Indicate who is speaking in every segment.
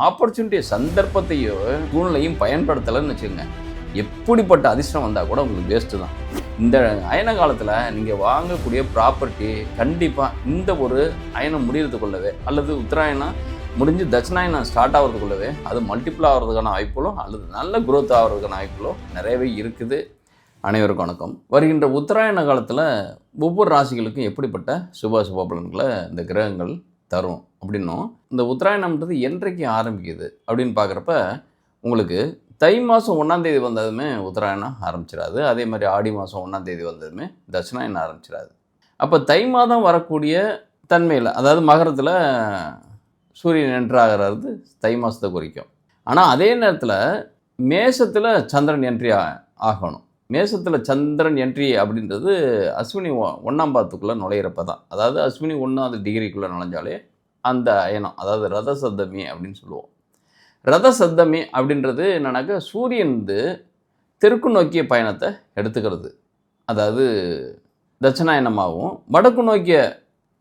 Speaker 1: ஆப்பர்ச்சுனிட்டியை சந்தர்ப்பத்தையோ சூழ்நிலையும் பயன்படுத்தலைன்னு வச்சுக்கோங்க, எப்படிப்பட்ட அதிர்ஷ்டம் வந்தால் கூட உங்களுக்கு வேஸ்ட்டு தான். இந்த அயன காலத்தில் நீங்கள் வாங்கக்கூடிய ப்ராப்பர்ட்டி கண்டிப்பாக இந்த ஒரு அயனம் முடிகிறதுக்குள்ளவே அல்லது உத்தராயணம் முடிஞ்சு தட்சிணாயனம் ஸ்டார்ட் ஆகிறதுக்குள்ளவே அது மல்டிபிள் ஆகிறதுக்கான வாய்ப்புகளோ அல்லது நல்ல குரோத் ஆகிறதுக்கான வாய்ப்புகளோ நிறையவே இருக்குது. அனைவருக்கும் வணக்கம். வருகின்ற உத்தராயண காலத்தில் ஒவ்வொரு ராசிகளுக்கும் எப்படிப்பட்ட சுப பலன்களை இந்த கிரகங்கள் தரும் அப்படின்னும், இந்த உத்தராயணம்ன்றது என்றைக்கு ஆரம்பிக்குது அப்படின்னு பார்க்குறப்ப உங்களுக்கு தை மாதம் 1ஆம் தேதி வந்ததுமே உத்தராயணம் ஆரம்பிச்சிடாது. அதே மாதிரி ஆடி மாதம் 1ஆம் தேதி வந்ததுமே தட்சிணாயனம் ஆரம்பிச்சிடாது. அப்போ தை மாதம் வரக்கூடிய தன்மையில், அதாவது மகரத்தில் சூரியன் என்ட்ராகிறது தை மாதத்தை குறிக்கும். ஆனால் அதே நேரத்தில் மேஷத்தில் சந்திரன் என்ட்ரி ஆகணும். மேஷத்தில் சந்திரன் என்ட்ரி அப்படின்றது அஸ்வினி 1ஆம் பாதத்துக்குள்ளே நுழையிறப்ப தான். அதாவது அஸ்வினி 1ஆவது டிகிரிக்குள்ளே நுழைஞ்சாலே அந்த அயனம், அதாவது ரத சப்தமி அப்படின்னு சொல்லுவோம். ரத சப்தமி அப்படின்றது என்னன்னாக்கா சூரியன் தெற்கு நோக்கிய பயணத்தை எடுத்துக்கிறது, அதாவது தட்சிணாயனமாகவும் வடக்கு நோக்கிய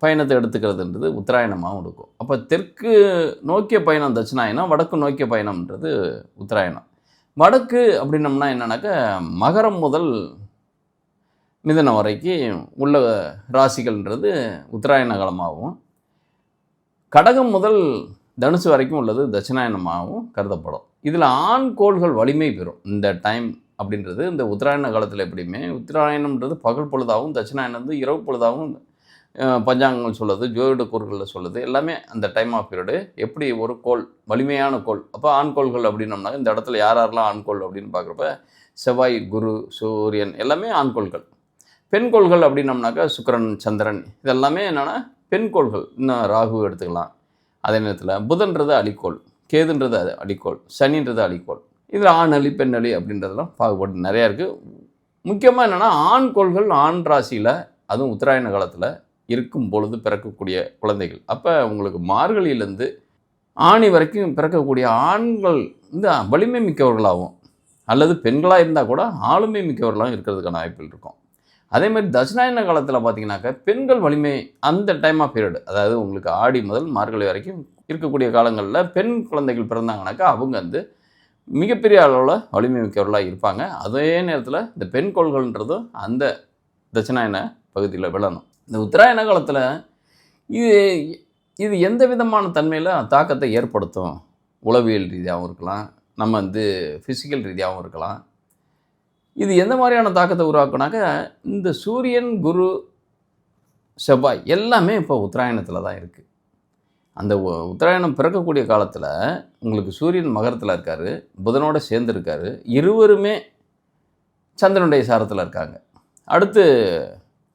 Speaker 1: பயணத்தை எடுத்துக்கிறதுன்றது உத்தராயணமாகவும் இருக்கும். அப்போ தெற்கு நோக்கிய பயணம் தட்சிணாயனம், வடக்கு நோக்கிய பயணம்ன்றது உத்தராயணம். வடக்கு அப்படின்னம்னா என்னன்னாக்கா மகரம் முதல் மிதுனம் வரைக்கும் உள்ள ராசிகள்ன்றது உத்தராயண காலமாகவும், கடகம் முதல் தனுசு வரைக்கும் உள்ளது தட்சிணாயனமாகவும் கருதப்படும். இதில் ஆண் கோள்கள் வலிமை பெறும் இந்த டைம் அப்படின்றது. இந்த உத்தராயண காலத்தில் எப்படியுமே உத்தராயணம்ன்றது பகல் பொழுதாகவும் தட்சிணாயனம் இரவு பொழுதாகவும் பஞ்சாங்கங்கள் சொல்லுது, ஜோதிட கூறுகளில் சொல்லுது, எல்லாமே அந்த டைம் ஆஃப் பீரியடு. எப்படி ஒரு கோள் வலிமையான கோள், அப்போ ஆண் கோள்கள் அப்படின்னம்னா இந்த இடத்துல யாரெல்லாம் ஆண்கோள் அப்படின்னு பார்க்குறப்ப செவ்வாய், குரு, சூரியன் எல்லாமே ஆண்கோள்கள். பெண் கோள்கள் அப்படின்னம்னாக்கா சுக்கிரன், சந்திரன் இதெல்லாமே என்னென்னா பெண் கோள்கள். இன்னும் ராகு எடுத்துக்கலாம். அதே நேரத்தில் புதன்றது அலிக்கோள், கேதுன்றது அது அலிக்கோள், சனின்றது அலிக்கோள். இதில் ஆண் அலி, பெண் அலி அப்படின்றதெல்லாம் பாகுபாடு நிறையா இருக்குது. முக்கியமாக என்னென்னா ஆண் கோள்கள் ஆண் ராசியில், அதுவும் உத்தராயண காலத்தில் இருக்கும் பொழுது பிறக்கக்கூடிய குழந்தைகள். அப்போ உங்களுக்கு மார்கழியிலேருந்து ஆணி வரைக்கும் பிறக்கக்கூடிய ஆண்கள் வலிமை மிக்கவர்களாகவும் அல்லது பெண்களாக இருந்தால் கூட ஆளுமை மிக்கவர்களாகவும் இருக்கிறதுக்கான வாய்ப்புகள் இருக்கும். அதே மாதிரி தட்சிணாயன காலத்தில் பார்த்தீங்கன்னாக்கா பெண்கள் வலிமை அந்த டைம் ஆஃப் பீரியடு, அதாவது உங்களுக்கு ஆடி முதல் மார்கழி வரைக்கும் இருக்கக்கூடிய காலங்களில் பெண் குழந்தைகள் பிறந்தாங்கனாக்கா அவங்க மிகப்பெரிய அளவில் வலிமை மிக்கவர்களாக இருப்பாங்க. அதே நேரத்தில் இந்த பெண் கோள்கள்ன்றதும் அந்த தட்சிணாயன பகுதியில் விழணும். இந்த உத்தராயண காலத்தில் இது எந்த விதமான தன்மையில் தாக்கத்தை ஏற்படுத்தும்? உளவியல் ரீதியாகவும் இருக்கலாம், நம்ம ஃபிசிக்கல் ரீதியாகவும் இருக்கலாம். இது எந்த மாதிரியான தாக்கத்தை உருவாக்குனாக்க இந்த சூரியன், குரு, செவ்வாய் எல்லாமே இப்போ உத்தராயணத்தில் தான் இருக்குது. அந்த உத்தராயணம் பிறக்கக்கூடிய காலத்தில் உங்களுக்கு சூரியன் மகரத்தில் இருக்கார், புதனோடு சேர்ந்து இருக்கார், இருவருமே சந்திரனுடைய சாரத்தில் இருக்காங்க. அடுத்து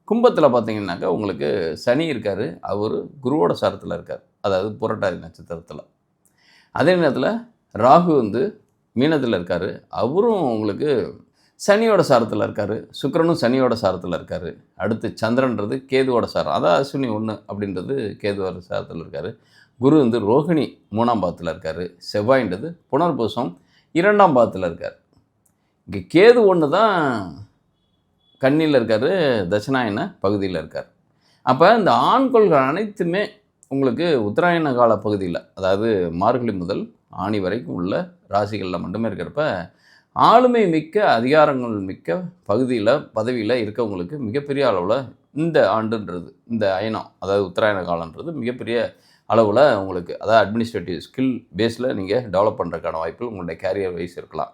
Speaker 1: கும்பத்தில் பார்த்தீங்கன்னாக்கா உங்களுக்கு சனி இருக்கார், அவர் குருவோட சாரத்தில் இருக்கார், அதாவது புரட்டாதி நட்சத்திரத்தில். அதே நேரத்தில் ராகு மீனத்தில் இருக்கார், அவரும் உங்களுக்கு சனியோட சாரத்தில் இருக்கார், சுக்கிரனும் சனியோட சாரத்தில் இருக்கார். அடுத்து சந்திரன்றது கேதுவோட சாரம், அதாவது அஸ்வினி 1 அப்படின்றது கேதுவோட சாரத்தில் இருக்கார். குரு ரோகிணி 3ஆம் பாதத்தில் இருக்கார். செவ்வாய்ன்றது புனர்பூசம் 2ஆம் பாதத்தில் இருக்கார். இங்கே கேது 1 தான் கன்னியில் இருக்கார், தட்சிணாயன பகுதியில் இருக்கார். அப்போ இந்த ஆண்கோள்கள் அனைத்துமே உங்களுக்கு உத்தராயண கால பகுதியில், அதாவது மார்கழி முதல் ஆணி வரைக்கும் உள்ள ராசிகளில் மட்டுமே இருக்கிறப்ப ஆளுமை மிக்க அதிகாரங்கள் மிக்க பகுதியில் பதவியில் இருக்கவங்களுக்கு மிகப்பெரிய அளவில் இந்த ஆண்டுன்றது, இந்த அயனம் அதாவது உத்தராயண காலன்றது மிகப்பெரிய அளவில் உங்களுக்கு, அதாவது அட்மினிஸ்ட்ரேட்டிவ் ஸ்கில் பேஸில் நீங்கள் டெவலப் பண்ணுறதுக்கான வாய்ப்புகள் உங்களுடைய கேரியர் வைஸ் இருக்கலாம்.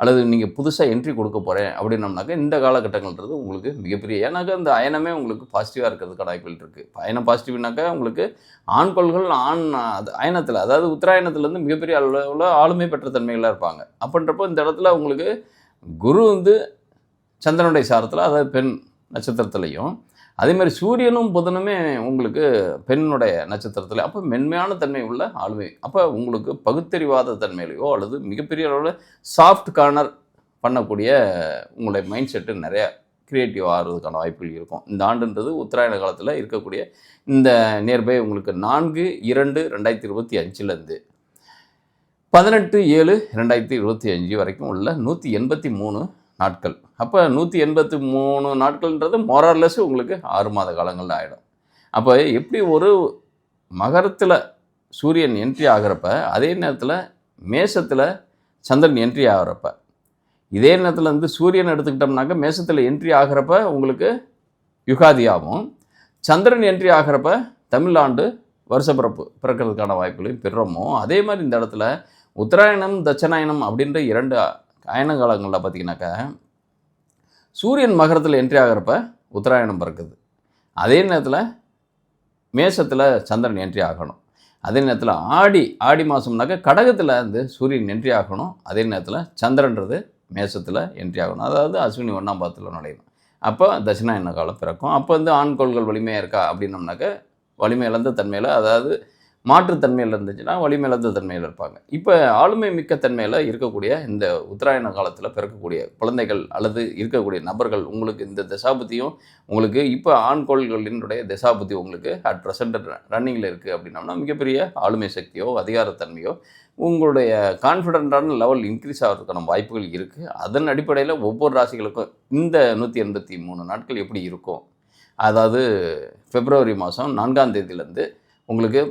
Speaker 1: அல்லது நீங்கள் புதுசாக என்ட்ரி கொடுக்க போகிறேன் அப்படின்னம்னாக்கா இந்த காலகட்டங்கள்ன்றது உங்களுக்கு மிகப்பெரிய, ஏன்னாக்கா இந்த அயனமே உங்களுக்கு பாசிட்டிவாக இருக்கிறதுக்கான வாய்ப்புகள் இருக்குது. அயனம் பாசிட்டிவ்னாக்கா உங்களுக்கு ஆண்கோள்கள் அயனத்தில், அதாவது உத்தராயணத்துலேருந்து மிகப்பெரிய அளவில் ஆளுமை பெற்ற தன்மைகளாக இருப்பாங்க. அப்படின்றப்போ இந்த இடத்துல உங்களுக்கு குரு சந்திரனுடைய சாரத்தில், அதாவது பெண் நட்சத்திரத்துலையும், அதேமாதிரி சூரியனும் புதனுமே உங்களுக்கு பெண்ணுடைய நட்சத்திரத்தில், அப்போ மென்மையான தன்மை உள்ள ஆளுமை. அப்போ உங்களுக்கு பகுத்தறிவாத தன்மையிலையோ அல்லது மிகப்பெரிய அளவில் சாஃப்ட் கார்னர் பண்ணக்கூடிய உங்களுடைய மைண்ட் செட்டு நிறையா க்ரியேட்டிவ் ஆகிறதுக்கான வாய்ப்புகள் இருக்கும். இந்த ஆண்டுன்றது உத்தராயண காலத்தில் இருக்கக்கூடிய இந்த நியர்பை உங்களுக்கு 4/2/2025 18/7/2025 வரைக்கும் உள்ள 183 நாட்கள். அப்போ 183 நாட்கள்ன்றது மோரார்லெஸ் உங்களுக்கு 6 மாத காலங்களில் ஆகிடும். அப்போ எப்படி ஒரு மகரத்தில் சூரியன் என்ட்ரி ஆகிறப்ப, அதே நேரத்தில் மேஷத்தில் சந்திரன் என்ட்ரி ஆகிறப்ப, இதே நேரத்தில் வந்து சூரியன் எடுத்துக்கிட்டோம்னாக்க மேஷத்தில் என்ட்ரி ஆகிறப்ப உங்களுக்கு யுகாதியாகவும், சந்திரன் என்ட்ரி ஆகிறப்ப தமிழ்நாடு வருஷப்பிறப்பு பிறக்கிறதுக்கான வாய்ப்புகளையும் பெறுறோமோ, அதே மாதிரி இந்த இடத்துல உத்தராயணம் தட்சணாயனம் அப்படின்ற 2 அயன காலங்களில் பார்த்திங்கனாக்கா சூரியன் மகரத்தில் என்ட்ரி ஆகிறப்ப உத்தராயணம் பிறக்குது. அதே நேரத்தில் மேஷத்தில் சந்திரன் என்ட்ரி ஆகணும். அதே நேரத்தில் ஆடி மாதம்னாக்கா கடகத்தில் வந்து சூரியன் என்ட்ரி ஆகணும். அதே நேரத்தில் சந்திரன்றது மேஷத்தில் என்ட்ரி ஆகணும். அதாவது அஸ்வினி 1ஆம் பாதத்தில் நுழையணும். அப்போ தட்சிணாயன காலம் பிறக்கும். அப்போ வந்து ஆண்கோள்கள் வலிமையாக இருக்கா அப்படின்னோம்னாக்க வலிமை இழந்த தன்மையில், அதாவது மாற்றுத்தன்மையில் இருந்துச்சுன்னா வலிமை இழந்த தன்மையில் இருப்பாங்க. இப்போ ஆளுமை மிக்க தன்மையில் இருக்கக்கூடிய இந்த உத்தராயண காலத்தில் பிறக்கக்கூடிய குழந்தைகள் அல்லது இருக்கக்கூடிய நபர்கள் உங்களுக்கு இந்த தசாபுத்தியும் உங்களுக்கு இப்போ ஆண்கோள்களினுடைய தசாபுத்தி உங்களுக்கு அட் ப்ரெசென்ட் ரன்னிங்கில் இருக்குது அப்படின்னோம்னா மிகப்பெரிய ஆளுமை சக்தியோ அதிகாரத்தன்மையோ உங்களுடைய கான்ஃபிடென்ட்டான லெவல் இன்க்ரீஸ் ஆகிறதுக்கான வாய்ப்புகள் இருக்குது. அதன் அடிப்படையில் ஒவ்வொரு ராசிகளுக்கும் இந்த 183 நாட்கள் எப்படி இருக்கும், அதாவது பிப்ரவரி மாதம் 4ஆம் தேதியிலேருந்து உங்களுக்கு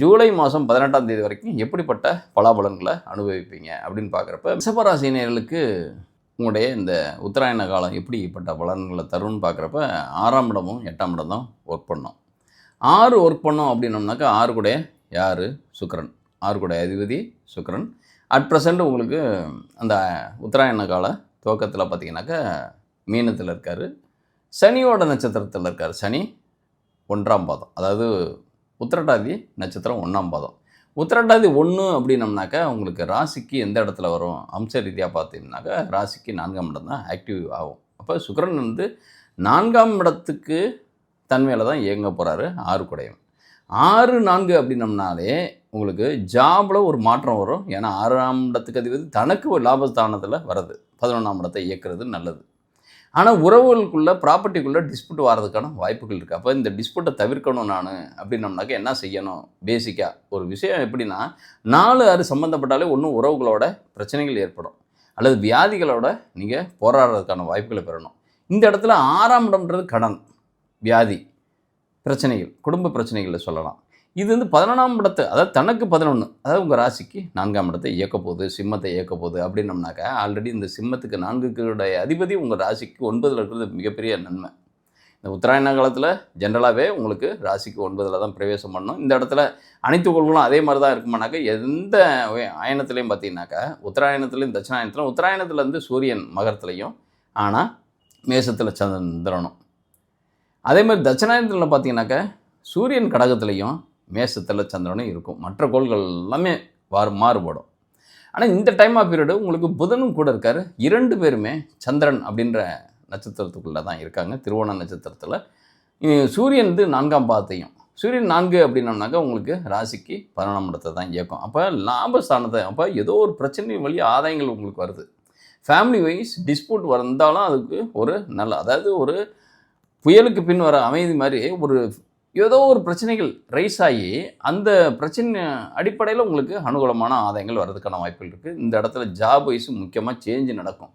Speaker 1: ஜூலை மாதம் 18ஆம் தேதி வரைக்கும் எப்படிப்பட்ட பலாபலன்களை அனுபவிப்பீங்க அப்படின்னு பார்க்குறப்ப ரிஷபராசினியர்களுக்கு உங்களுடைய இந்த உத்தராயண காலம் எப்படிப்பட்ட பலன்களை தரும்னு பார்க்குறப்ப 6ஆம் இடமும் 8ஆம் இடம் தான் ஒர்க் பண்ணோம். 6 ஒர்க் பண்ணோம் அப்படின்னோம்னாக்கா 6 கூட யார்? சுக்கிரன். 6 கூட அதிபதி சுக்கிரன். அட் ப்ரெசண்ட் உங்களுக்கு அந்த உத்தராயண கால துவக்கத்தில் பார்த்தீங்கன்னாக்கா மீனத்தில் இருக்கார். சனியோட நட்சத்திரத்தில் இருக்கார். சனி 1ஆம் பாதம், அதாவது உத்திரட்டாதி நட்சத்திரம் 1ஆம் பாதம். உத்திரட்டாதி 1 அப்படின்னம்னாக்கா உங்களுக்கு ராசிக்கு எந்த இடத்துல வரும்? அம்ச ரீதியாக பார்த்தீங்கன்னாக்கா ராசிக்கு 4ஆம் இடம் தான் ஆக்டிவ் ஆகும். அப்போ சுக்கிரன் வந்து 4ஆம் இடத்துக்கு தன்மையில் தான் இயங்க போகிறாரு 6 கூடையும். 6-4 அப்படின்னம்னாலே உங்களுக்கு ஜாபில் ஒரு மாற்றம் வரும். ஏன்னா 6ஆம் இடத்துக்கு அதிபதி தனக்கு ஒரு லாபஸ்தானத்தில் வர்றது, 11ஆம் இடத்தை இயக்கிறது நல்லது. ஆனால் உறவுகளுக்குள்ளே ப்ராப்பர்ட்டிக்குள்ளே டிஸ்பியூட் வர்றதுக்கான வாய்ப்புகள் இருக்குது. அப்போ இந்த டிஸ்பியூட்டை தவிர்க்கணும் நான் அப்படின்னம்னாக்கா என்ன செய்யணும்? பேசிக்காக ஒரு விஷயம் எப்படின்னா 4-6 சம்மந்தப்பட்டாலே ஒன்றும் உறவுகளோட பிரச்சனைகள் ஏற்படும் அல்லது வியாதிகளோட நீங்கள் போராடுறதுக்கான வாய்ப்புகளை பெறணும். இந்த இடத்துல 6ஆம் இடம்ன்றது கடன், வியாதி, பிரச்சனைகள், குடும்ப பிரச்சனைகளை சொல்லலாம். இது வந்து 11ஆம் இடத்தை, அதாவது தனக்கு 11, அதாவது உங்கள் ராசிக்கு 4ஆம் இடத்தை இயக்க போகுது, சிம்மத்தை இயக்க போகுது அப்படின்னம்னாக்கா ஆல்ரெடி இந்த சிம்மத்துக்கு 4க்குடைய அதிபதி உங்கள் ராசிக்கு 9ல் இருக்கிறது மிகப்பெரிய நன்மை. இந்த உத்தராயண காலத்தில் ஜென்ரலாகவே உங்களுக்கு ராசிக்கு 9ல் தான் பிரவேசம் பண்ணணும். இந்த இடத்துல அனைத்து கோள்களும் அதே மாதிரி தான் இருக்குமானாக்கா எந்த அயனத்துலேயும் பார்த்தீங்கன்னாக்கா உத்தராயணத்துலேயும் தட்சிணாயணத்துலையும், உத்தராயணத்தில் வந்து சூரியன் மகரத்துலையும், ஆனால் மேஷத்தில் சந்திரனும். அதே மாதிரி தட்சிணாயணத்தில் பார்த்தீங்கன்னாக்கா சூரியன் கடகத்துலேயும் மேஷத்தில் சந்திரனும் இருக்கும். மற்ற கோள்கள் எல்லாமே மாறுபடும். ஆனால் இந்த டைம் ஆஃப் பீரியடு உங்களுக்கு புதனும் கூட இருக்கார். 2 பேருமே சந்திரன் அப்படின்ற நட்சத்திரத்துக்குள்ளே தான் இருக்காங்க, திருவோண நட்சத்திரத்தில். சூரியன் வந்து 4ஆம் பாதத்தையும், சூரியன் 4 அப்படின்னோம்னாக்கா உங்களுக்கு ராசிக்கு 11ஆம் இடத்தை தான் இயக்கும். அப்போ லாபஸ்தானத்தை, அப்போ ஏதோ ஒரு பிரச்சனை வழி ஆதாயங்கள் உங்களுக்கு வருது. ஃபேமிலி வைஸ் டிஸ்பியூட் வந்தாலும் அதுக்கு ஒரு நல்ல, அதாவது ஒரு புயலுக்கு பின் வர அமைதி மாதிரி ஒரு ஏதோ ஒரு பிரச்சனைகள் ரைஸ் ஆகி அந்த பிரச்சனை அடிப்படையில் உங்களுக்கு அனுகூலமான ஆதாயங்கள் வர்றதுக்கான வாய்ப்புகள் இருக்குது. இந்த இடத்துல ஜாப் வைஸ் முக்கியமாக சேஞ்சு நடக்கும்.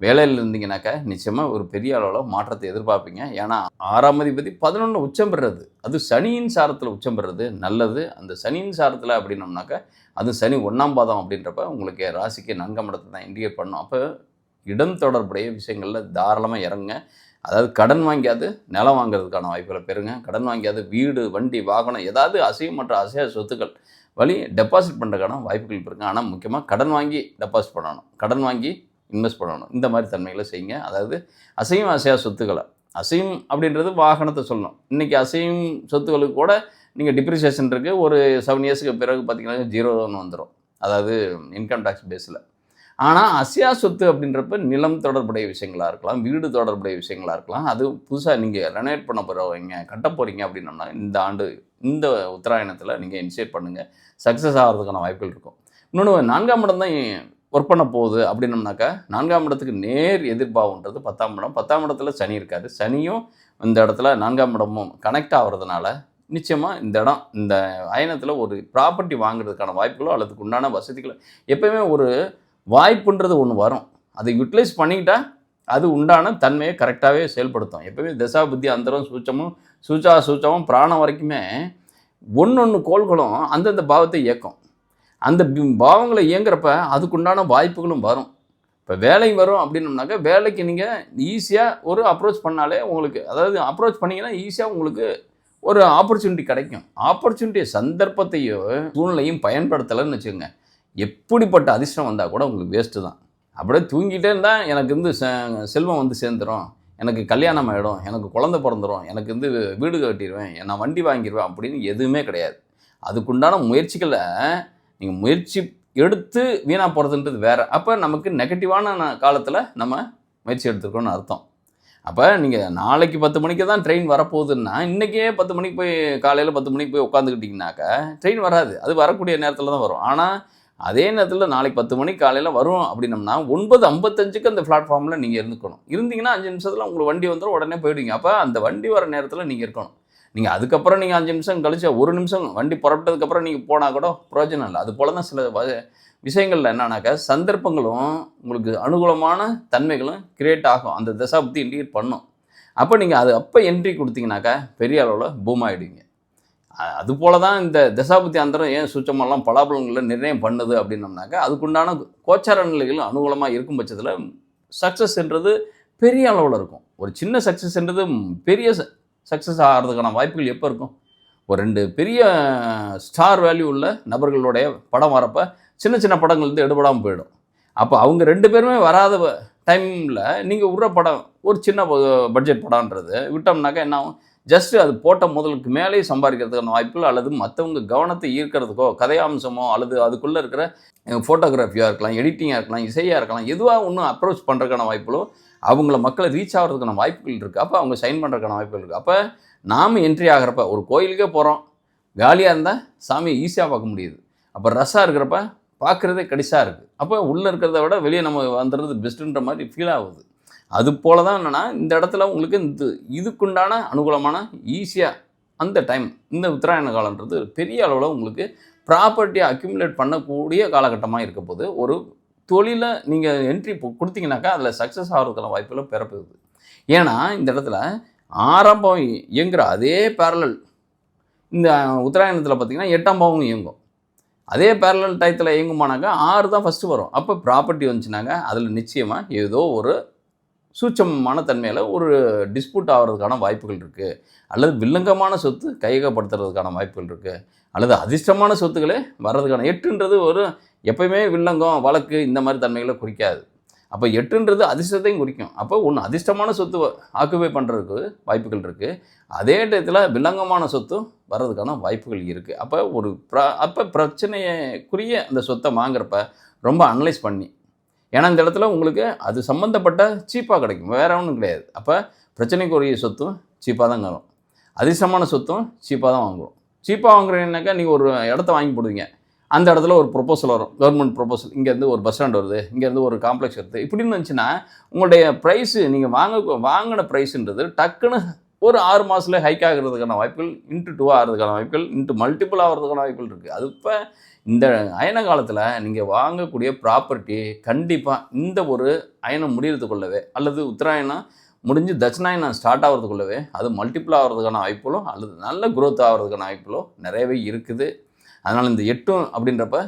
Speaker 1: வேலையில் இருந்தீங்கன்னாக்கா நிச்சயமாக ஒரு பெரிய அளவில் மாற்றத்தை எதிர்பார்ப்பீங்க. ஏன்னா 6ஆம் அதிபதி 11 உச்சம் பெறுறது, அது சனியின் சாரத்தில் உச்சம் பெறுறது நல்லது. அந்த சனியின் சாரத்தில் அப்படின்னோம்னாக்கா அது சனி 1ஆம் பாதம் அப்படின்றப்ப உங்களுக்கு ராசிக்கு 4ஆம் இடத்தை தான் இண்டிகேட் பண்ணணும். அப்போ இடம் தொடர்புடைய விஷயங்களில் தாராளமாக இறங்க. அதாவது கடன் வாங்கியாவது நிலம் வாங்குறதுக்கான வாய்ப்புகளை பெறுங்க. கடன் வாங்கியாவது வீடு, வண்டி, வாகனம், ஏதாவது அசையும் மற்ற அசைய சொத்துக்கள் வழி டெபாசிட் பண்ணுறதுக்கான வாய்ப்புகள் இருக்குங்க. ஆனால் முக்கியமாக கடன் வாங்கி டெபாசிட் பண்ணணும், கடன் வாங்கி இன்வெஸ்ட் பண்ணணும். இந்த மாதிரி தன்மைகளை செய்யுங்க. அதாவது அசையும் அசையா சொத்துக்களை, அசையும் அப்படின்றது வாகனத்தை சொல்லணும். இன்றைக்கி அசையும் சொத்துக்களுக்கு கூட நீங்கள் டிப்ரிசியேஷன் இருக்குது. ஒரு 7 இயர்ஸுக்கு பிறகு பார்த்திங்கன்னா 0 வந்துடும், அதாவது இன்கம் டேக்ஸ் பேஸில். ஆனால் அசையா சொத்து அப்படின்றப்ப நிலம் தொடர்புடைய விஷயங்களாக இருக்கலாம், வீடு தொடர்புடைய விஷயங்களாக இருக்கலாம். அது புதுசாக நீங்கள் ரெனோவேட் பண்ண போகிறவங்க, கட்ட போகிறீங்க அப்படின்னோம்னா இந்த ஆண்டு இந்த உத்தராயணத்தில் நீங்கள் இனிஷியேட் பண்ணுங்கள். சக்ஸஸ் ஆகிறதுக்கான வாய்ப்புகள் இருக்கும். இன்னொன்று 4ஆம் இடம் தான் ஒர்க் பண்ண போகுது அப்படின்னோம்னாக்கா 4ஆம் இடத்துக்கு நேர் எதிர்பாவுன்றது 10ஆம் இடம். 10ஆம் இடத்துல சனி இருக்கார். சனியும் இந்த இடத்துல 4ஆம் இடமும் கனெக்ட் ஆகிறதுனால நிச்சயமாக இந்த இடம், இந்த அயனத்தில் ஒரு ப்ராப்பர்ட்டி வாங்குறதுக்கான வாய்ப்புகளோ அல்லதுக்கு உண்டான வசதிகளோ, எப்போயுமே ஒரு வாய்ப்புன்றது ஒன்று வரும். அதை யூட்டிலைஸ் பண்ணிக்கிட்டால் அது உண்டான தன்மையை கரெக்டாகவே செயல்படுத்தும். எப்போயுமே தசா புத்தி அந்தரம் சூச்சமும் சூச்சமும் பிராணம் வரைக்குமே ஒன்று கோள்களும் அந்தந்த பாவத்தை இயக்கும். அந்த பாவங்களை இயங்குறப்ப அதுக்குண்டான வாய்ப்புகளும் வரும். இப்போ வேலை வரும் அப்படின்னம்னாக்கா வேலைக்கு நீங்கள் ஈஸியாக ஒரு அப்ரோச் பண்ணாலே உங்களுக்கு, அதாவது அப்ரோச் பண்ணிங்கன்னா ஈஸியாக உங்களுக்கு ஒரு ஆப்பர்ச்சுனிட்டி கிடைக்கும். ஆப்பர்ச்சுனிட்டி சந்தர்ப்பத்தையோ சூழ்நிலையும் பயன்படுத்தலைன்னு வச்சுக்கோங்க, எப்படிப்பட்ட அதிர்ஷ்டம் வந்தால் கூட உங்களுக்கு வேஸ்ட்டு தான். அப்படியே தூங்கிட்டே இருந்தால் எனக்கு செல்வம் வந்து சேர்ந்துடும், எனக்கு கல்யாணம் ஆகிடும், எனக்கு குழந்தை பிறந்துடும், எனக்கு வீடு கட்டிடுவேன், நான் வண்டி வாங்கிடுவேன் அப்படின்னு எதுவுமே கிடையாது. அதுக்குண்டான முயற்சிகளை நீங்கள் முயற்சி எடுத்து வீணாக போகிறதுன்றது வேறு. அப்போ நமக்கு நெகட்டிவான காலத்தில் நம்ம முயற்சி எடுத்துருக்கோன்னு அர்த்தம். அப்போ நீங்கள் நாளைக்கு 10 மணிக்கு தான் ட்ரெயின் வரப்போகுதுன்னா இன்றைக்கே 10 மணிக்கு போய் காலையில் 10 மணிக்கு போய் உட்காந்துக்கிட்டிங்கனாக்கா ட்ரெயின் வராது. அது வரக்கூடிய நேரத்தில் தான் வரும். ஆனால் அதே நேரத்தில் நாளைக்கு 10 மணிக்கு காலையில் வரும் அப்படின்னம்னா 9:55க்கு அந்த பிளாட்ஃபார்மில் நீங்கள் இருந்தீங்கன்னா 5 நிமிஷத்தில் உங்களுக்கு வண்டி வந்துடும், உடனே போயிடுவீங்க. அப்போ அந்த வண்டி வர நேரத்தில் நீங்கள் இருக்கணும். நீங்கள் அதுக்கப்புறம் நீங்கள் 5 நிமிஷம் கழிச்சு 1 நிமிஷம் வண்டி புறப்பட்டதுக்கப்புறம் நீங்கள் போனால் கூட பிரயோஜனம் இல்லை. அது போல தான் சில விஷயங்களில் என்னன்னாக்கா சந்தர்ப்பங்களும் உங்களுக்கு அனுகூலமான தன்மைகளும் கிரியேட் ஆகும், அந்த தசாபுத்தி இண்டிகேட் பண்ணும். அப்போ நீங்கள் அது அப்போ என்ட்ரி கொடுத்தீங்கன்னாக்கா பெரிய அளவில் பூம் ஆகிடுவீங்க. அதுபோல தான் இந்த தசாபுத்தி அந்தரம் ஏன் சுச்சமெல்லாம் பலாபலங்களை நிர்ணயம் பண்ணுது அப்படின்னம்னாக்கா அதுக்குண்டான கோச்சார நிலைகள் அனுகூலமாக இருக்கும் பட்சத்தில் சக்ஸஸ்ன்றது பெரிய அளவில் இருக்கும். ஒரு சின்ன சக்ஸஸ்ன்றது பெரிய சக்ஸஸ் ஆகிறதுக்கான வாய்ப்புகள் எப்போ இருக்கும்? ஒரு 2 பெரிய ஸ்டார் வேல்யூ உள்ள நபர்களுடைய படம் வரப்போ சின்ன சின்ன படங்கள் எடுபடாமல் போயிடும். அப்போ அவங்க 2 பேருமே வராத டைமில் நீங்கள் விட்ற படம் ஒரு சின்ன பட்ஜெட் படம்ன்றது விட்டோம்னாக்கா என்ன ஆகும்? ஜஸ்ட்டு அது போட்ட முதலுக்கு மேலேயே சம்பாதிக்கிறதுக்கான வாய்ப்புகள், அல்லது மற்றவங்க கவனத்தை ஈர்க்கிறதுக்கோ கதையாம்சமோ அல்லது அதுக்குள்ளே இருக்கிற ஃபோட்டோகிராஃபியாக இருக்கலாம், எடிட்டிங்காக இருக்கலாம், இசையாக இருக்கலாம், எதுவாக ஒன்றும் அப்ரோச் பண்ணுறதுக்கான வாய்ப்புகளோ அவங்கள மக்களை ரீச் ஆகிறதுக்கான வாய்ப்புகள் இருக்குது. அப்போ அவங்க சைன் பண்ணுறதுக்கான வாய்ப்புகள் இருக்குது. அப்போ நாம் என்ட்ரி ஆகிறப்ப ஒரு கோயிலுக்கே போகிறோம், காலியாக இருந்தால் சாமியை ஈஸியாக பார்க்க முடியுது. அப்போ ரஷ்ஷாக இருக்கிறப்ப பார்க்குறதே கடிசாக இருக்குது. அப்போ உள்ளே இருக்கிறத விட வெளியே நம்ம வந்துடுறது பெஸ்ட்டுன்ற மாதிரி ஃபீல் ஆகுது. அது போல தான் என்னென்னா இந்த இடத்துல உங்களுக்கு இதுக்குண்டான அனுகூலமான ஈஸியாக அந்த டைம் இந்த உத்தராயண காலன்றது பெரிய அளவில் உங்களுக்கு ப்ராப்பர்ட்டியை அக்யூமுலேட் பண்ணக்கூடிய காலகட்டமாக இருக்க போது ஒரு தொழிலை நீங்கள் என்ட்ரி கொடுத்தீங்கன்னாக்கா அதில் சக்ஸஸ் ஆகிறதுக்கான வாய்ப்புகளும் பெறப்போகுது. ஏன்னா இந்த இடத்துல ஆரம்பம் இயங்குகிற அதே பேரலல் இந்த உத்தராயணத்தில் பார்த்திங்கன்னா 8ஆம் பாவம் இயங்கும். அதே பேரலல் டயத்தில் இயங்குமானாக்கா 6 தான் ஃபஸ்ட்டு வரும். அப்போ ப்ராப்பர்ட்டி வந்துச்சுனாக்கா அதில் நிச்சயமாக ஏதோ ஒரு சூட்சமமான தன்மையில் ஒரு டிஸ்பியூட் ஆகிறதுக்கான வாய்ப்புகள் இருக்குது, அல்லது வில்லங்கமான சொத்து கையகப்படுத்துறதுக்கான வாய்ப்புகள் இருக்குது, அல்லது அதிர்ஷ்டமான சொத்துக்களே வர்றதுக்கான 8ன்றது ஒரு எப்பயுமே வில்லங்கம் வழக்கு இந்த மாதிரி தன்மைகளை குறிக்காது. அப்போ 8ன்றது அதிர்ஷ்டத்தையும் குறிக்கும். அப்போ ஒன்று அதிர்ஷ்டமான சொத்து ஆக்குபை பண்ணுறதுக்கு வாய்ப்புகள் இருக்குது, அதே டயத்தில் வில்லங்கமான சொத்தும் வர்றதுக்கான வாய்ப்புகள் இருக்குது. அப்போ பிரச்சனைக்குரிய அந்த சொத்தை வாங்குறப்ப ரொம்ப அனலைஸ் பண்ணி, ஏன்னா இந்த இடத்துல உங்களுக்கு அது சம்மந்தப்பட்ட சீப்பாக கிடைக்கும், வேறு ஒன்றும் கிடையாது. அப்போ பிரச்சனைக்குரிய சொத்தும் சீப்பாக தான் வரும், அதிர்ஷ்டமான சொத்தும் சீப்பாக தான் வாங்குவோம். சீப்பாக வாங்குறீங்கன்னாக்கா நீங்கள் ஒரு இடத்த வாங்கி போடுவீங்க, அந்த இடத்துல ஒரு ப்ரொப்போசல் வரும், கவர்மெண்ட் ப்ரொப்போசல், இங்கேருந்து ஒரு பஸ் ஸ்டாண்ட் வருது, இங்கேருந்து ஒரு காம்ப்ளெக்ஸ் வருது, இப்படின்னு இருந்துச்சுன்னா உங்களுடைய ப்ரைஸு நீங்கள் வாங்கின ப்ரைஸுன்றது டக்குன்னு ஒரு 6 மாதத்துல ஹைக் ஆகிறதுக்கான வாய்ப்புகள் ×2 ஆகிறதுக்கான வாய்ப்புகள் மல்டிபிள் ஆகிறதுக்கான வாய்ப்புகள் இருக்குது. அது இப்போ இந்த அயன காலத்தில் நீங்கள் வாங்கக்கூடிய ப்ராப்பர்ட்டி கண்டிப்பாக இந்த ஒரு அயனம் முடிகிறதுக்குள்ளவே அல்லது உத்தராயணம் முடிஞ்சு தட்சிணாயனம் ஸ்டார்ட் ஆகிறதுக்குள்ளவே அது மல்டிபிள் ஆகிறதுக்கான வாய்ப்புகளும் அல்லது நல்ல குரோத் ஆகிறதுக்கான வாய்ப்புகளும் நிறையவே இருக்குது. அதனால் இந்த 8 அப்படின்றப்ப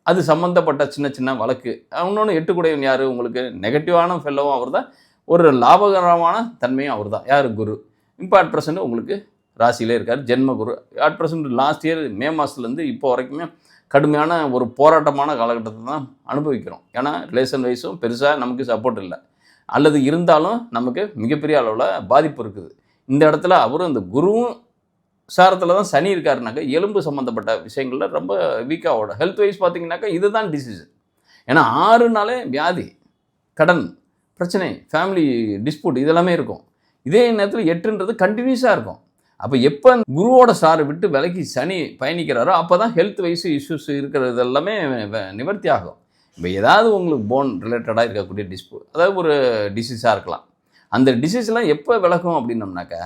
Speaker 1: அது சம்மந்தப்பட்ட சின்ன சின்ன வழக்கு. இன்னொன்று 8 கூடையவன் யார்? உங்களுக்கு நெகட்டிவான ஃபெல்லவும் அவர் தான், ஒரு லாபகரமான தன்மையும் அவர் தான். யார்? குரு. இப்போ அட் ப்ரெசென்ட் உங்களுக்கு ராசியிலே இருக்கார், ஜென்ம குரு. அட் ப்ரெசென்ட் லாஸ்ட் இயர் மே மாதத்துலேருந்து இப்போ வரைக்குமே கடுமையான ஒரு போராட்டமான காலகட்டத்தை தான் அனுபவிக்கிறோம். ஏன்னா ரிலேஷன் வைஸும் பெருசாக நமக்கு சப்போர்ட் இல்லை, அல்லது இருந்தாலும் நமக்கு மிகப்பெரிய அளவில் பாதிப்பு இருக்குது. இந்த இடத்துல அவரும் இந்த குருவும் சாரத்தில் தான் சனி இருக்காருனாக்கா எலும்பு சம்மந்தப்பட்ட விஷயங்களில் ரொம்ப வீக்காக ஓடும். ஹெல்த் வைஸ் பார்த்திங்கனாக்கா இதுதான் டிசீஸ். ஏன்னா 6 வியாதி, கடன் பிரச்சனை, ஃபேமிலி டிஸ்பியூட் இதெல்லாமே இருக்கும். இதே நேரத்தில் 8ன்றது கண்டினியூஸாக இருக்கும். அப்போ எப்போ குருவோட ஸ்டாரை விட்டு விலகி சனி பயணிக்கிறாரோ அப்போ தான் ஹெல்த் வைஸ் இஷ்யூஸ் இருக்கிறது எல்லாமே நிவர்த்தி ஆகும். இப்போ ஏதாவது உங்களுக்கு போன் ரிலேட்டடாக இருக்கக்கூடிய டிஸ்பியூட், அதாவது ஒரு டிசீஸாக இருக்கலாம், அந்த டிசீஸ்லாம் எப்போ விலகும் அப்படின்னம்னாக்கா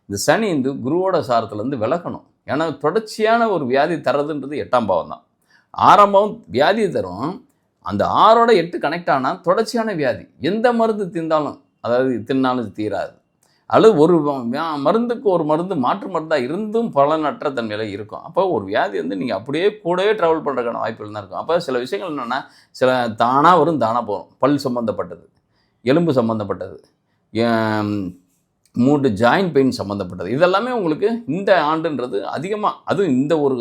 Speaker 1: இந்த சனி குருவோட சாரத்துலேருந்து விலகணும். ஏன்னா தொடர்ச்சியான ஒரு வியாதி தர்றதுன்றது 8ஆம் பாவம் தான். 6ஆம் பாவம் வியாதியை தரும், அந்த 6ஓட 8 கனெக்ட் ஆனால் தொடர்ச்சியான வியாதி எந்த மருந்து தின்னாலும், அதாவது தின்னாலும் தீராது. அல்லது ஒரு மருந்துக்கு ஒரு மருந்து மாற்று மருந்தாக இருந்தும் பலனற்ற தன்மையில் இருக்கும். அப்போ ஒரு வியாதி வந்து நீங்கள் அப்படியே கூடவே ட்ராவல் பண்ணுறதுக்கான வாய்ப்புகள் தான் இருக்கும். அப்போ சில விஷயங்கள் என்னென்னா, சில தானாக வரும் தானாக போகும். பல் சம்மந்தப்பட்டது, எலும்பு சம்மந்தப்பட்டது, மூட்டு ஜாயின்ட் பெயின் சம்மந்தப்பட்டது, இதெல்லாமே உங்களுக்கு இந்த ஆண்டுன்றது அதிகமாக, அதுவும் இந்த ஒரு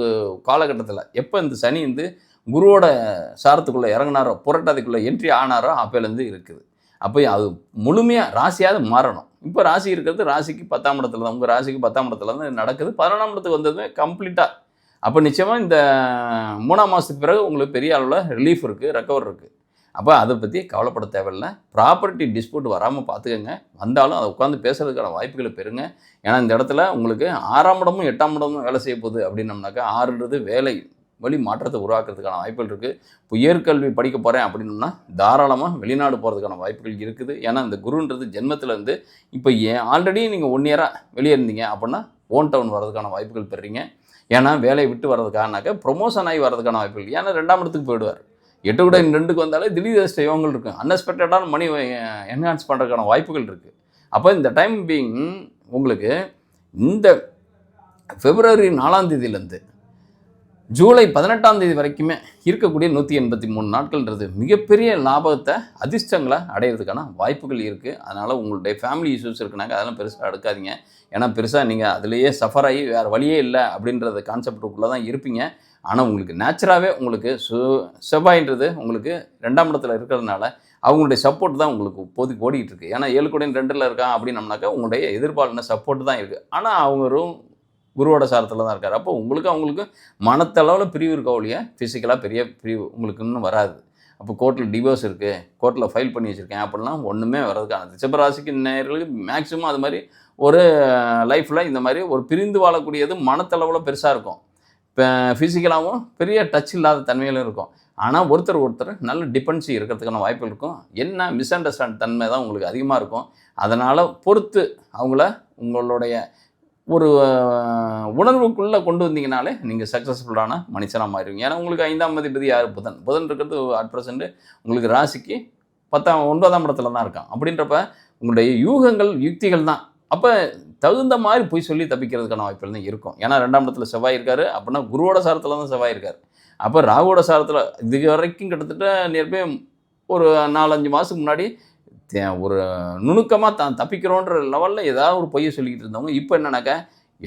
Speaker 1: காலகட்டத்தில் எப்போ இந்த சனி வந்து குருவோட சாரத்துக்குள்ளே இறங்கினாரோ, புரட்டாதிக்குள்ளே என்ட்ரி ஆனாரோ அப்போலேருந்து இருக்குது. அப்போ அது முழுமையாக ராசியாவது மாறணும். இப்போ ராசி இருக்கிறது ராசிக்கு 10ஆம் இடத்துல தான், உங்கள் ராசிக்கு 10ஆம் இடத்துல தான் நடக்குது. 11ஆம் இடத்துக்கு வந்ததுமே கம்ப்ளீட்டாக. அப்போ நிச்சயமாக இந்த 3ஆம் மாதத்துக்கு பிறகு உங்களுக்கு பெரிய அளவில் ரிலீஃப் இருக்குது, ரெக்கவர் இருக்குது. அப்போ அதை பற்றி கவலைப்பட தேவையில்லை. ப்ராப்பர்ட்டி டிஸ்பியூட் வராமல் பார்த்துக்கங்க. வந்தாலும் அதை உட்காந்து பேசுகிறதுக்கான வாய்ப்புகளை பெறுங்க. ஏன்னா இந்த இடத்துல உங்களுக்கு 6ஆம் இடமும் 8ஆம் இடமும் வேலை செய்ய போகுது அப்படின்னம்னாக்கா, 6ன்றது வேலை வழி மாற்றத்தை உருவாக்குறதுக்கான வாய்ப்புகள் இருக்குது. இப்போ உயர்கல்வி படிக்க போகிறேன் அப்படின்னோம்னா தாராளமாக வெளிநாடு போகிறதுக்கான வாய்ப்புகள் இருக்குது. ஏன்னா இந்த குருன்றது ஜென்மத்திலேருந்து இப்போ ஆல்ரெடி நீங்கள் 1 இயராக வெளியே இருந்தீங்க அப்படின்னா ஓன் டவுன் வர்றதுக்கான வாய்ப்புகள் பெறுறீங்க. ஏன்னா வேலையை விட்டு வர்றதுக்கானாக்க ப்ரொமோஷன் ஆகி வர்றதுக்கான வாய்ப்புகள். ஏன்னா 2ஆம் இடத்துக்கு போயிடுவார். 8 கூட 2க்கு வந்தாலே திடீர் அதிர்ஷ்ட யோகங்கள் இருக்கும். அன்எக்ஸ்பெக்டடான மணி என்ஹான்ஸ் பண்ணுறதுக்கான வாய்ப்புகள் இருக்குது. அப்போ இந்த டைம் பீயிங் உங்களுக்கு இந்த பிப்ரவரி 4ஆம் தேதியிலேருந்து ஜூலை 18ஆம் தேதி வரைக்குமே இருக்கக்கூடிய 183 நாட்கள்ன்றது மிகப்பெரிய லாபத்தை, அதிர்ஷ்டங்களை அடையிறதுக்கான வாய்ப்புகள் இருக்குது. அதனால் உங்களுடைய ஃபேமிலி இஷ்யூஸ் இருக்குனாக்க அதெல்லாம் பெருசாக எடுக்காதீங்க. ஏன்னா பெருசாக நீங்கள் அதிலேயே சஃபர் ஆகி வேறு வழியே இல்லை அப்படின்றத கான்செப்டுக்குள்ளே தான் இருப்பீங்க. ஆனால் உங்களுக்கு நேச்சுராகவே உங்களுக்கு செவ்வாயின்றது உங்களுக்கு 2ஆம் இடத்துல இருக்கிறதுனால அவங்களுடைய சப்போர்ட் தான் உங்களுக்கு இப்போதைக்கு ஓடிக்கிட்டு இருக்குது. ஏன்னா 7 கூட 2ல் இருக்கான் அப்படின்னம்னாக்கா உங்களுடைய எதிர்பாலின சப்போர்ட் தான் இருக்குது. ஆனால் அவங்களும் குருவோட சாரத்தில் தான் இருக்கார். அப்போ அவங்களுக்கு மனத்தளவில் பிரிவு இருக்க ஒழிய ஃபிசிக்கலாக பெரிய பிரிவு உங்களுக்கு இன்னும் வராது. அப்போ கோர்ட்டில் டிவோர்ஸ் இருக்குது, கோர்ட்டில் ஃபைல் பண்ணி வச்சுருக்கேன் அப்படிலாம் ஒன்றுமே வர்றதுக்கான ரிஷபராசிக்கு நேயர்களுக்கு மேக்ஸிமம் அது மாதிரி ஒரு லைஃப்பில் இந்த மாதிரி ஒரு பிரிந்து வாழக்கூடியது மனத்தளவில் பெருசாக இருக்கும். இப்போ ஃபிசிக்கலாகவும் பெரிய டச் இல்லாத தன்மையிலும் இருக்கும். ஆனால் ஒருத்தர் நல்ல டிபென்சி இருக்கிறதுக்கான வாய்ப்புகள் இருக்கும். என்ன மிஸ் அண்டர்ஸ்டாண்ட் தன்மை தான் உங்களுக்கு அதிகமாக இருக்கும். அதனால் பொறுத்து அவங்கள உங்களுடைய ஒரு உணர்வுக்குள்ளே கொண்டு வந்தீங்கனாலே நீங்கள் சக்ஸஸ்ஃபுல்லான மனுஷனாக மாறிடுவீங்க. ஏன்னா உங்களுக்கு 5ஆம் அதிபதி யார்? புதன் இருக்கிறது அட் ப்ரெசென்ட் உங்களுக்கு ராசிக்கு 9ஆம் இடத்துல தான் இருக்கான். அப்படின்றப்ப உங்களுடைய யூகங்கள் யுக்திகள் தான். அப்போ தகுந்த மாதிரி போய் சொல்லி தப்பிக்கிறதுக்கான வாய்ப்புகள் தான் இருக்கும். ஏன்னா 2ஆம் இடத்துல செவ்வாய் இருக்கார் அப்படின்னா குருவோட சாரத்தில் தான் செவ்வாய் இருக்கார். அப்போ ராகுவோட சாரத்தில் இது வரைக்கும் கிட்டத்தட்ட நியர்பை ஒரு 4-5 மாதத்துக்கு முன்னாடி ஒரு நுணுக்கமாக தான் தப்பிக்கிறோன்ற லெவலில் ஏதாவது ஒரு பொய்யை சொல்லிக்கிட்டு இருந்தவங்க இப்போ என்னன்னாக்கா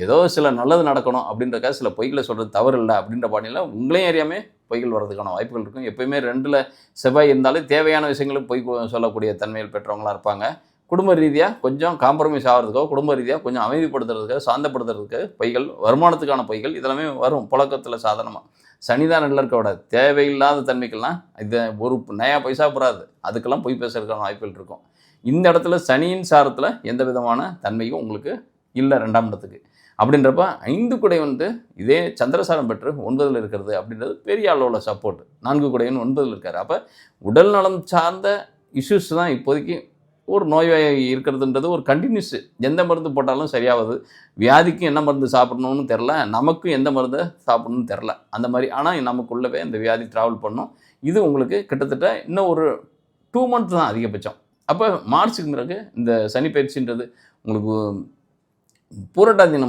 Speaker 1: ஏதோ சில நல்லது நடக்கணும் அப்படின்றக்கா சில பொய்களை சொல்கிறது தவறு இல்லை அப்படின்ற பாணியில் உங்களையும் அறியாமல் பொய்கள் வர்றதுக்கான வாய்ப்புகள் இருக்கும். எப்போயுமே 2ல் செவ்வாய் இருந்தாலே தேவையான விஷயங்களுக்கு பொய் சொல்லக்கூடிய தன்மையில் பெற்றவங்களாக இருப்பாங்க. குடும்ப ரீதியாக கொஞ்சம் காம்ப்ரமைஸ் ஆகிறதுக்கோ, குடும்ப ரீதியாக கொஞ்சம் அமைதிப்படுத்துறதுக்கோ, சாந்தப்படுத்துறதுக்கு பொய்கள், வருமானத்துக்கான பொய்கள் இதெல்லாமே வரும் புழக்கத்தில் சாதனமாக. சனிதான் நல்ல இருக்க விடாது. தேவையில்லாத தன்மைக்கெல்லாம் இது ஒரு நயா பைசா போகாது. அதுக்கெல்லாம் பொய் பேசுறதுக்கான வாய்ப்புகள் இருக்கும். இந்த இடத்துல சனியின் சாரத்தில் எந்த விதமான தன்மையும் உங்களுக்கு இல்லை 2ஆம் இடத்துக்கு. அப்படின்றப்ப 5 குடை வந்து இதே சந்திரசாரம் பெற்று 9ல் இருக்கிறது அப்படின்றது பெரிய அளவில் சப்போர்ட். 4 குடையன் 9ல் இருக்கார். அப்போ உடல் நலம் சார்ந்த இஷ்யூஸ் தான் இப்போதைக்கு ஒரு நோய்வாய் இருக்கிறதுன்றது ஒரு கண்டினியூஸ். எந்த மருந்து போட்டாலும் சரியாகுது. வியாதிக்கு என்ன மருந்து சாப்பிடணும்னு தெரில, நமக்கும் எந்த மருந்தை சாப்பிடணும்னு தெரில. அந்த மாதிரி ஆனால் நமக்குள்ளவே இந்த வியாதி ட்ராவல் பண்ணணும். இது உங்களுக்கு கிட்டத்தட்ட இன்னும் ஒரு 2 மந்த் தான் அதிகபட்சம். அப்போ மார்ச்சுக்கு பிறகு இந்த சனி பயிற்சின்றது உங்களுக்கு பூரட்டாதி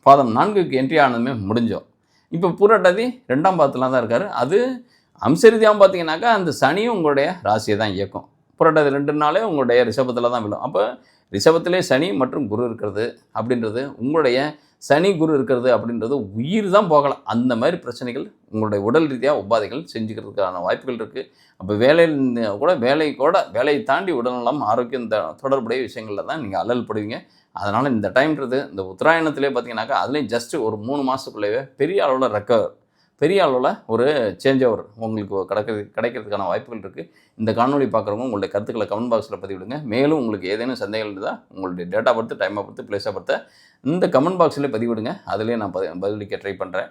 Speaker 1: பாதம் 4க்கு என்ட்ரி ஆனதுமே முடிஞ்சோம். இப்போ பூரட்டாதி 2ஆம் பாதத்தில் தான் இருக்கார். அது அம்சரீதியாகவும் பார்த்தீங்கன்னாக்கா அந்த சனியும் உங்களுடைய ராசியை தான் இயக்கும். புரட்டாதி 2 உங்களுடைய ரிஷபத்தில் தான் விழும். அப்போ ரிஷபத்திலே சனி மற்றும் குரு இருக்கிறது அப்படின்றது உங்களுடைய சனி குரு இருக்கிறது அப்படின்றது உயிர் தான் போகலாம். அந்த மாதிரி பிரச்சனைகள் உங்களுடைய உடல் ரீதியாக உபாதைகள் செஞ்சுக்கிறதுக்கான வாய்ப்புகள் இருக்குது. அப்போ வேலையை தாண்டி உடல்நலம் ஆரோக்கியம் தொடர்புடைய விஷயங்களில் தான் நீங்கள் அல்லல் படுவீங்க. அதனால் இந்த டைம்ன்றது இந்த உத்தராயணத்திலே பார்த்தீங்கன்னாக்கா அதுலேயும் ஜஸ்ட்டு ஒரு 3 மாதத்துக்குள்ளேயே பெரிய அளவில் ஒரு சேஞ்ச் ஓவர் உங்களுக்கு கிடைக்கிறதுக்கான வாய்ப்புகள் இருக்குது. இந்த காணொலி பார்க்குறவங்க உங்களுடைய கருத்துக்களை கமெண்ட் பாக்ஸில் பதிவிடுங்க. மேலும் உங்களுக்கு ஏதேனும் சந்தேகங்கள் இருந்தால் உங்களுடைய date of birth, time of birth, place of பர்த்தை இந்த கமெண்ட் பாக்ஸில் பதிவிடுங்க. அதிலே நான் பதிலளிக்க ட்ரை பண்ணுறேன்.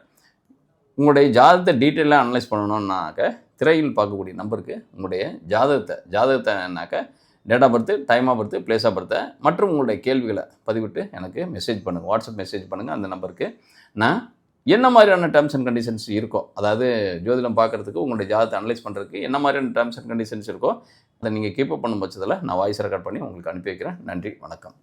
Speaker 1: உங்களுடைய ஜாதகத்தை டீட்டெயிலாக அனலைஸ் பண்ணணுன்னாக்க திரையில் பார்க்கக்கூடிய நம்பருக்கு உங்களுடைய ஜாதகத்தைனாக்க date of birth, time of birth, place of பர்த்தை மற்றும் உங்களுடைய கேள்விகளை பதிவிட்டு எனக்கு மெசேஜ் பண்ணுங்கள். வாட்ஸ்அப் மெசேஜ் பண்ணுங்கள். அந்த நம்பருக்கு நான் என்ன மாதிரியான டேர்ம்ஸ் அண்ட் கண்டிஷன்ஸ் இருக்கோ, அதாவது ஜோதிடம் பார்க்குறதுக்கு உங்களுடைய ஜாதகத்தை அனலைஸ் பண்ணுறதுக்கு என்ன மாதிரியான டேர்ம்ஸ் அண்ட் கண்டிஷன்ஸ் இருக்கோ அதை நீங்கள் கீப் அப் பண்ணும் பட்சத்தில் நான் வாய்ஸ் ரெக்கார்ட் பண்ணி உங்களுக்கு அனுப்பி வைக்கிறேன். நன்றி, வணக்கம்.